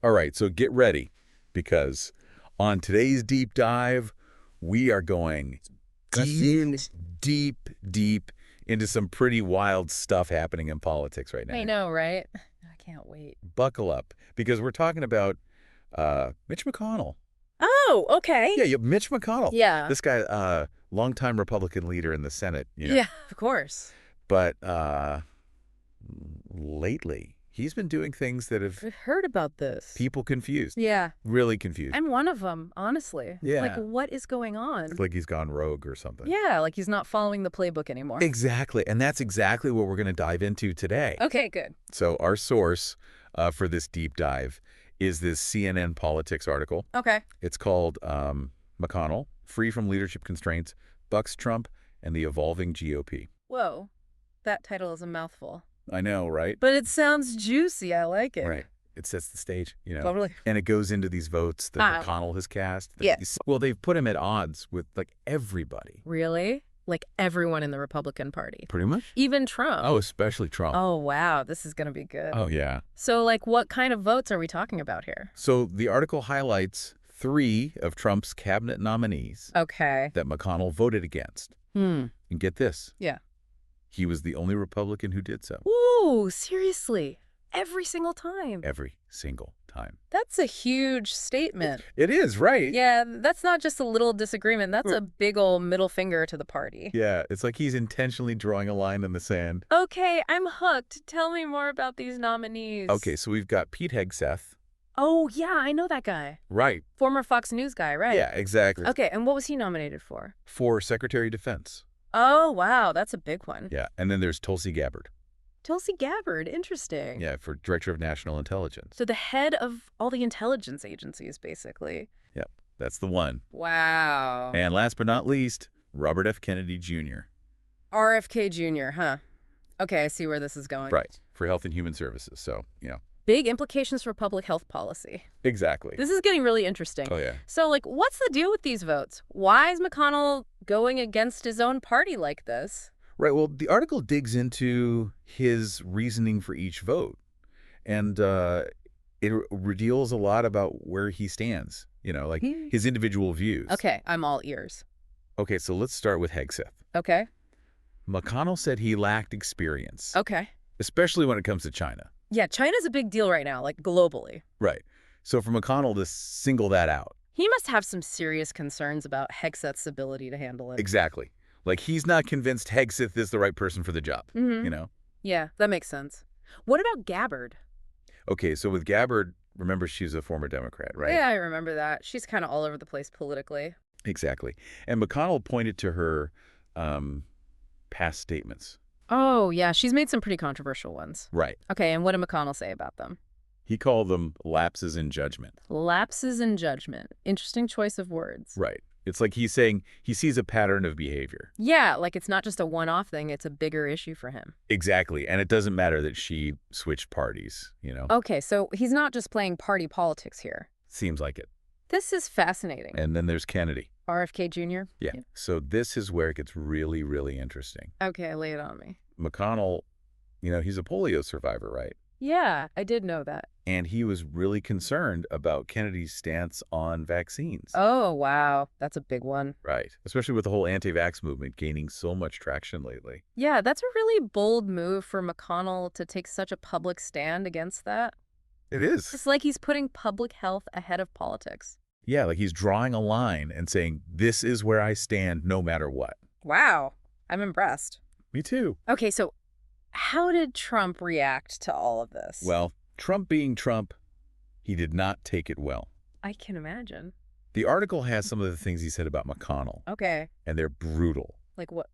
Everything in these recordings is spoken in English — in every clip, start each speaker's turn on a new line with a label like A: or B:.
A: All right, so get ready, because on today's deep dive, we are going deep, deep, deep into some pretty wild stuff happening in politics right now.
B: I know, right? I can't wait.
A: Buckle up, because we're talking about Mitch McConnell.
B: Oh, okay.
A: Yeah, Mitch McConnell.
B: Yeah.
A: This guy, longtime Republican leader in the Senate.
B: Yeah, of course.
A: But lately, he's been doing things that have
B: I've heard about this.
A: people confused.
B: Yeah.
A: Really confused.
B: I'm one of them, honestly.
A: Yeah.
B: Like, what is going on?
A: It's like he's gone rogue or something.
B: Yeah, like he's not following the playbook anymore.
A: Exactly. And that's exactly what we're going to dive into today.
B: Okay, good.
A: So our source for this deep dive is this CNN Politics article.
B: Okay.
A: It's called McConnell, Free from Leadership Constraints, Bucks Trump, and the Evolving GOP.
B: Whoa. That title is a mouthful.
A: I know, right?
B: But it sounds juicy. I like it.
A: Right. It sets the stage,
B: Totally.
A: And it goes into these votes that McConnell has cast.
B: Yes.
A: Well, they've put him at odds with, like, everybody.
B: Really? Like everyone in the Republican Party?
A: Pretty much.
B: Even Trump?
A: Oh, especially Trump.
B: Oh, wow. This is going to be good.
A: Oh, yeah.
B: So, like, what kind of votes are we talking about here?
A: So the article highlights 3 of Trump's cabinet nominees
B: Okay.
A: that McConnell voted against. And get this.
B: Yeah.
A: He was the only Republican who did so.
B: Ooh, seriously? Every single time?
A: Every single time.
B: That's a huge statement.
A: It is, right?
B: Yeah, that's not just a little disagreement. That's a big old middle finger to the party.
A: Yeah, it's like he's intentionally drawing a line in the sand.
B: Okay, I'm hooked. Tell me more about these nominees.
A: Okay, so we've got Pete Hegseth.
B: Oh, yeah, I know that guy.
A: Right.
B: Former Fox News guy, right?
A: Yeah, exactly.
B: Okay, and what was he nominated for?
A: For Secretary of Defense.
B: Oh, wow, that's a big one.
A: Yeah, and then there's Tulsi Gabbard.
B: Tulsi Gabbard, interesting.
A: Yeah, for Director of National Intelligence.
B: So the head of all the intelligence agencies, basically.
A: Yep, that's the one.
B: Wow.
A: And last but not least, Robert F. Kennedy Jr.
B: RFK Jr., huh? Okay, I see where this is going.
A: Right, for Health and Human Services, so,
B: Big implications for public health policy.
A: Exactly.
B: This is getting really interesting.
A: Oh, yeah.
B: So, like, what's the deal with these votes? Why is McConnell going against his own party like this?
A: Right, well, the article digs into his reasoning for each vote, and it reveals a lot about where he stands, like his individual views.
B: Okay, I'm all ears.
A: Okay, so let's start with Hegseth.
B: Okay.
A: McConnell said he lacked experience.
B: Okay.
A: Especially when it comes to China.
B: Yeah, China's a big deal right now, like globally.
A: Right. So for McConnell to single that out.
B: He must have some serious concerns about Hegseth's ability to handle it.
A: Exactly. Like, he's not convinced Hegseth is the right person for the job,
B: Yeah, that makes sense. What about Gabbard?
A: Okay, so with Gabbard, remember she's a former Democrat, right?
B: Yeah, I remember that. She's kind of all over the place politically.
A: Exactly. And McConnell pointed to her past statements.
B: Oh, yeah, she's made some pretty controversial ones.
A: Right.
B: Okay, and what did McConnell say about them?
A: He called them lapses in judgment.
B: Lapses in judgment. Interesting choice of words.
A: Right. It's like he's saying he sees a pattern of behavior.
B: Yeah, like it's not just a one-off thing, it's a bigger issue for him.
A: Exactly. And it doesn't matter that she switched parties,
B: Okay, so he's not just playing party politics here.
A: Seems like it.
B: This is fascinating.
A: And then there's Kennedy.
B: RFK Jr.?
A: Yeah. So this is where it gets really, really interesting.
B: Okay, lay it on me.
A: McConnell, he's a polio survivor, right?
B: Yeah, I did know that.
A: And he was really concerned about Kennedy's stance on vaccines.
B: Oh, wow. That's a big one.
A: Right. Especially with the whole anti-vax movement gaining so much traction lately.
B: Yeah, that's a really bold move for McConnell to take such a public stand against that.
A: It is.
B: It's like he's putting public health ahead of politics.
A: Yeah, like he's drawing a line and saying, this is where I stand no matter what.
B: Wow. I'm impressed.
A: Me too.
B: Okay, so how did Trump react to all of this?
A: Well, Trump being Trump, he did not take it well.
B: I can imagine.
A: The article has some of the things he said about McConnell.
B: Okay.
A: And they're brutal.
B: Like what?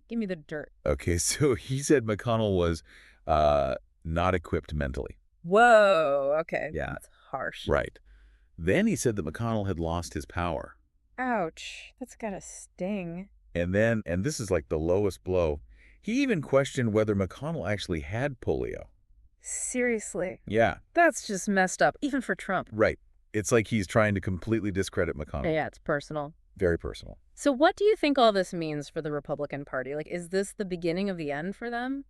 B: Give me the dirt.
A: Okay, so he said McConnell was not equipped mentally.
B: Whoa. Okay.
A: Yeah.
B: That's harsh.
A: Right. Then he said that McConnell had lost his power.
B: Ouch. That's gotta sting.
A: And this is like the lowest blow, he even questioned whether McConnell actually had polio.
B: Seriously?
A: Yeah.
B: That's just messed up, even for Trump.
A: Right. It's like he's trying to completely discredit McConnell.
B: Yeah, it's personal.
A: Very personal.
B: So what do you think all this means for the Republican Party? Like, is this the beginning of the end for them?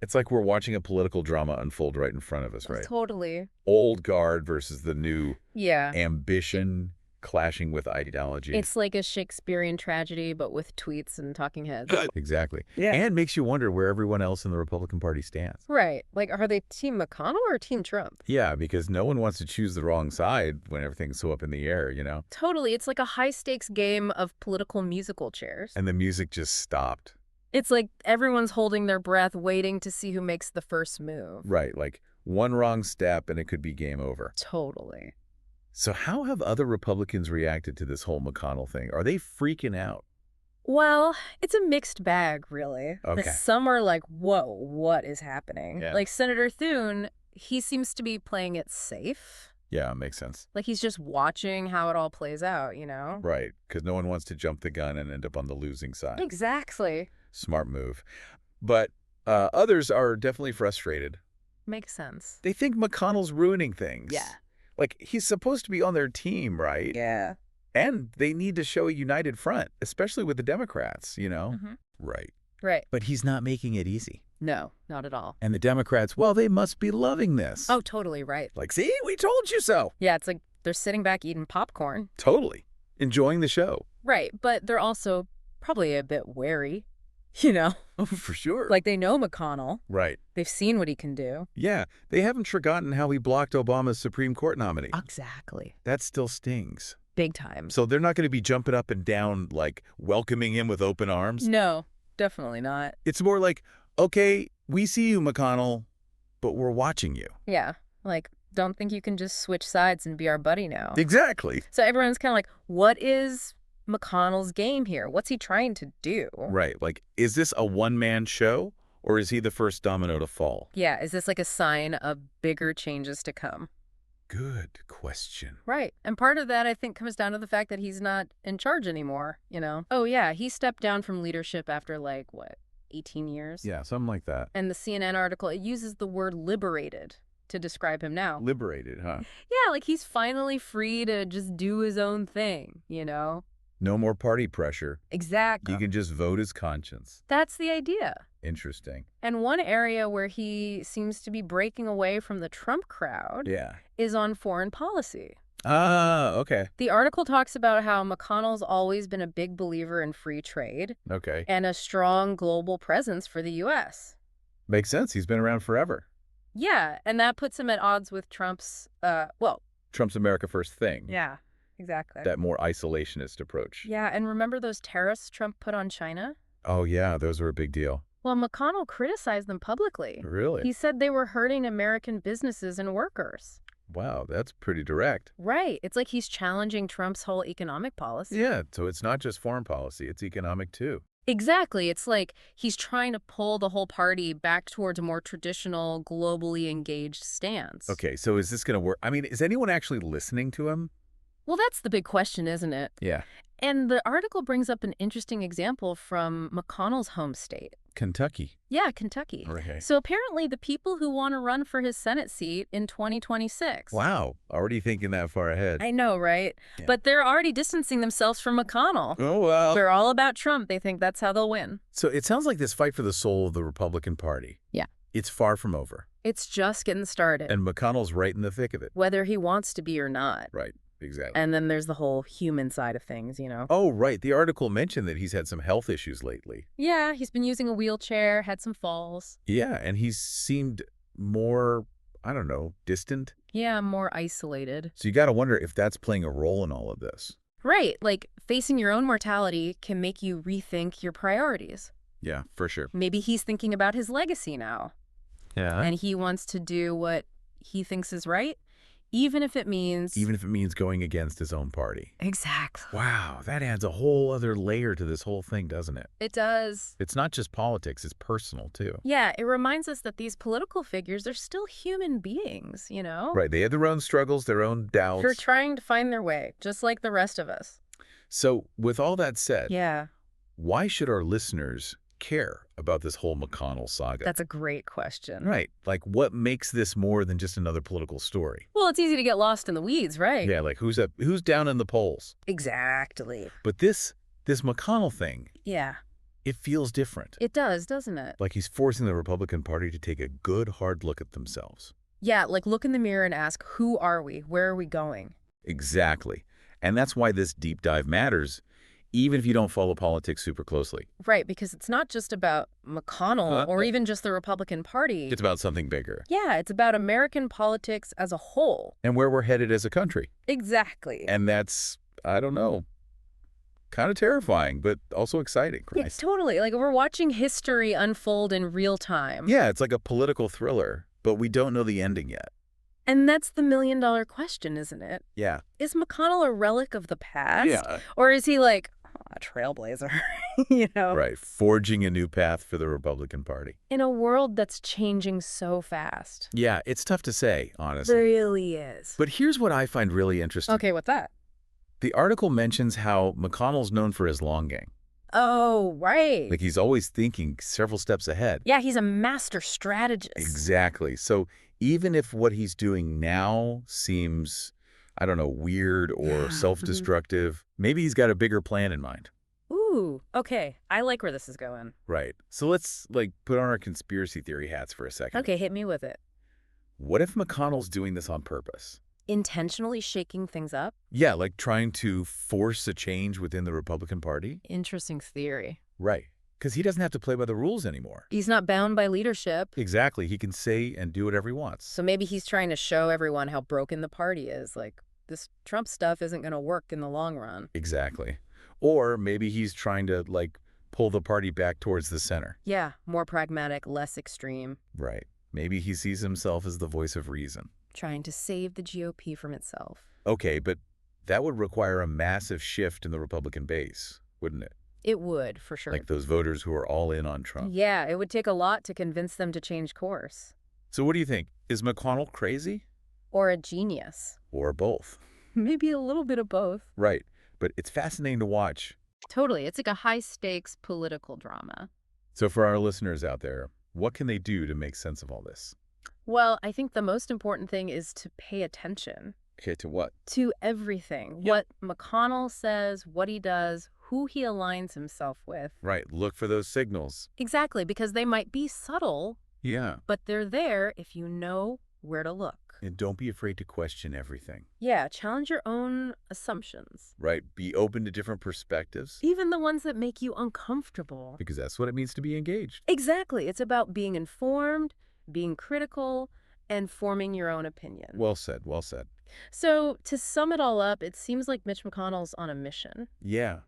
A: It's like we're watching a political drama unfold right in front of us, right?
B: Totally.
A: Old guard versus the new
B: Yeah.
A: ambition clashing with ideology.
B: It's like a Shakespearean tragedy, but with tweets and talking heads.
A: Exactly.
C: Yeah.
A: And makes you wonder where everyone else in the Republican Party stands.
B: Right. Like, are they Team McConnell or Team Trump?
A: Yeah, because no one wants to choose the wrong side when everything's so up in the air, you know?
B: Totally. It's like a high-stakes game of political musical chairs.
A: And the music just stopped.
B: It's like everyone's holding their breath, waiting to see who makes the first move.
A: Right, like one wrong step and it could be game over.
B: Totally.
A: So how have other Republicans reacted to this whole McConnell thing? Are they freaking out?
B: Well, it's a mixed bag, really.
A: Okay.
B: Some are like, whoa, what is happening?
A: Yeah.
B: Like Senator Thune, he seems to be playing it safe.
A: Yeah, makes sense.
B: Like he's just watching how it all plays out, you know?
A: Right, because no one wants to jump the gun and end up on the losing side.
B: Exactly.
A: Smart move. But others are definitely frustrated.
B: Makes sense.
A: They think McConnell's ruining things.
B: Yeah.
A: Like, he's supposed to be on their team, right?
B: Yeah.
A: And they need to show a united front, especially with the Democrats, you know?
B: Mhm.
A: Right.
B: Right.
A: But he's not making it easy.
B: No, not at all.
A: And the Democrats, well, they must be loving this.
B: Oh, totally right.
A: Like, see, we told you so.
B: Yeah, it's like they're sitting back eating popcorn.
A: Totally. Enjoying the show.
B: Right, but they're also probably a bit wary, you know?
A: Oh, for sure.
B: Like they know McConnell.
A: Right.
B: They've seen what he can do.
A: Yeah, they haven't forgotten how he blocked Obama's Supreme Court nominee.
B: Exactly.
A: That still stings.
B: Big time.
A: So they're not going to be jumping up and down, like, welcoming him with open arms?
B: No, definitely not.
A: It's more like, okay, we see you, McConnell, but we're watching you.
B: Yeah, like, don't think you can just switch sides and be our buddy now.
A: Exactly.
B: So everyone's kind of like, what is McConnell's game here? What's he trying to do?
A: Right. Like, is this a one-man show, or is he the first domino to fall?
B: Yeah, is this like a sign of bigger changes to come?
A: Good question.
B: Right. And part of that, I think, comes down to the fact that he's not in charge anymore, you know? Oh, yeah, he stepped down from leadership after, like, what, 18 years?
A: Yeah, something like that.
B: And the CNN article, it uses the word liberated to describe him now.
A: Liberated, huh?
B: Yeah, like he's finally free to just do his own thing, you know?
A: No more party pressure.
B: Exactly.
A: He can just vote his conscience.
B: That's the idea.
A: Interesting.
B: And one area where he seems to be breaking away from the Trump crowd
A: Yeah.
B: is on foreign policy.
A: Ah, okay.
B: The article talks about how McConnell's always been a big believer in free trade
A: Okay.
B: and a strong global presence for the U.S.
A: Makes sense. He's been around forever.
B: Yeah, and that puts him at odds with Trump's,
A: Trump's America First thing.
B: yeah, exactly.
A: That more isolationist approach.
B: Yeah, and remember those tariffs Trump put on China?
A: Oh, yeah, those were a big deal.
B: Well, McConnell criticized them publicly.
A: Really?
B: He said they were hurting American businesses and workers.
A: Wow, that's pretty direct.
B: Right. It's like he's challenging Trump's whole economic policy.
A: Yeah, so it's not just foreign policy, it's economic too.
B: Exactly. It's like he's trying to pull the whole party back towards a more traditional, globally engaged stance.
A: Okay, so is this going to work? I mean, is anyone actually listening to him?
B: Well, that's the big question, isn't it?
A: Yeah.
B: And the article brings up an interesting example from McConnell's home state.
A: Kentucky.
B: Yeah, Kentucky.
A: Okay.
B: So apparently the people who want to run for his Senate seat in 2026.
A: Wow, already thinking that far ahead.
B: I know, right?
A: Yeah.
B: But they're already distancing themselves from McConnell.
A: Oh, well.
B: They're all about Trump. They think that's how they'll win.
A: So it sounds like this fight for the soul of the Republican Party.
B: Yeah.
A: It's far from over.
B: It's just getting started,
A: And McConnell's right in the thick of it.
B: whether he wants to be or not.
A: Right, exactly.
B: And then there's the whole human side of things, you know?
A: Oh, right. The article mentioned that he's had some health issues lately.
B: Yeah, he's been using a wheelchair, had some falls.
A: Yeah, and he's seemed more, I don't know, distant.
B: Yeah, more isolated.
A: So you got to wonder if that's playing a role in all of this.
B: Right, like facing your own mortality can make you rethink your priorities.
A: Yeah, for sure.
B: Maybe he's thinking about his legacy now,
A: Yeah.
B: and he wants to do what he thinks is right, even if it means...
A: Even if it means going against his own party.
B: Exactly.
A: Wow, that adds a whole other layer to this whole thing, doesn't it?
B: It does.
A: It's not just politics, it's personal, too.
B: Yeah, it reminds us that these political figures are still human beings, you know?
A: Right, they had their own struggles, their own doubts.
B: They're trying to find their way, just like the rest of us.
A: So, with all that said,
B: Yeah,
A: why should our listeners care about this whole McConnell saga?
B: that's a great question.
A: Right. Like, what makes this more than just another political story?
B: Well, it's easy to get lost in the weeds, right?
A: Yeah, like, who's down in the polls?
B: Exactly.
A: But this McConnell thing,
B: Yeah.
A: It feels different.
B: It does, doesn't it?
A: Like he's forcing the Republican Party to take a good, hard look at themselves.
B: Yeah, like look in the mirror and ask, who are we? Where are we going?
A: Exactly. And that's why this deep dive matters, even if you don't follow politics super closely.
B: Right, because it's not just about McConnell or even just the Republican Party.
A: It's about something bigger.
B: Yeah, it's about American politics as a whole.
A: And where we're headed as a country.
B: Exactly.
A: And that's, I don't know, kind of terrifying, but also exciting.
B: Yeah, totally. Like we're watching history unfold in real time.
A: Yeah, it's like a political thriller, but we don't know the ending yet.
B: And that's the million-dollar question, isn't it?
A: Yeah.
B: Is McConnell a relic of the past?
A: Yeah.
B: Or is he like a trailblazer, you know?
A: Right. Forging a new path for the Republican Party.
B: In a world that's changing so fast.
A: Yeah, it's tough to say, honestly.
B: It really is.
A: But here's what I find really interesting.
B: Okay, what's that?
A: The article mentions how McConnell's known for his long game.
B: Oh, right.
A: Like he's always thinking several steps ahead.
B: Yeah, he's a master strategist.
A: Exactly. So even if what he's doing now seems, I don't know, weird or self-destructive, maybe he's got a bigger plan in mind.
B: Ooh, okay. I like where this is going.
A: Right. So let's, put on our conspiracy theory hats for a second.
B: Okay, hit me with it.
A: What if McConnell's doing this on purpose?
B: Intentionally shaking things up?
A: Yeah, like trying to force a change within the Republican Party?
B: Interesting theory.
A: Right. Because he doesn't have to play by the rules anymore.
B: He's not bound by leadership.
A: Exactly. He can say and do whatever he wants.
B: So maybe he's trying to show everyone how broken the party is. Like, this Trump stuff isn't going to work in the long run.
A: Exactly. Or maybe he's trying to, pull the party back towards the center.
B: Yeah, more pragmatic, less extreme.
A: Right. Maybe he sees himself as the voice of reason.
B: Trying to save the GOP from itself.
A: Okay, but that would require a massive shift in the Republican base, wouldn't it?
B: It would, for sure.
A: Like those voters who are all in on Trump.
B: Yeah, it would take a lot to convince them to change course.
A: So what do you think? Is McConnell crazy?
B: Or a genius.
A: Or both?
B: Maybe a little bit of both.
A: Right. But it's fascinating to watch.
B: Totally. It's like a high-stakes political drama.
A: So for our listeners out there, what can they do to make sense of all this?
B: Well, I think the most important thing is to pay attention.
A: Okay, to what?
B: To everything.
A: Yep.
B: What McConnell says, what he does, who he aligns himself with.
A: Right. Look for those signals.
B: Exactly, because they might be subtle,
A: Yeah.
B: but they're there if you know where to look.
A: And don't be afraid to question everything.
B: Yeah, challenge your own assumptions.
A: Right. Be open to different perspectives.
B: Even the ones that make you uncomfortable.
A: Because that's what it means to be engaged.
B: Exactly. It's about being informed, being critical, and forming your own opinion.
A: Well said. Well said.
B: So, to sum it all up, it seems like Mitch McConnell's on a mission.
A: Yeah.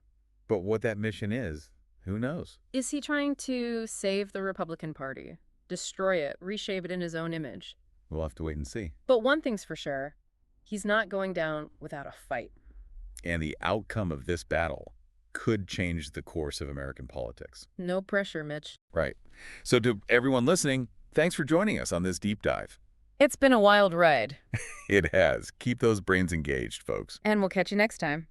A: But what that mission is, who knows?
B: Is he trying to save the Republican Party? Destroy it, reshape it in his own image?
A: We'll have to wait and see.
B: But one thing's for sure, he's not going down without a fight.
A: And the outcome of this battle could change the course of American politics.
B: No pressure, Mitch.
A: Right. So to everyone listening, thanks for joining us on this deep dive.
B: It's been a wild ride.
A: It has. Keep those brains engaged, folks.
B: And we'll catch you next time.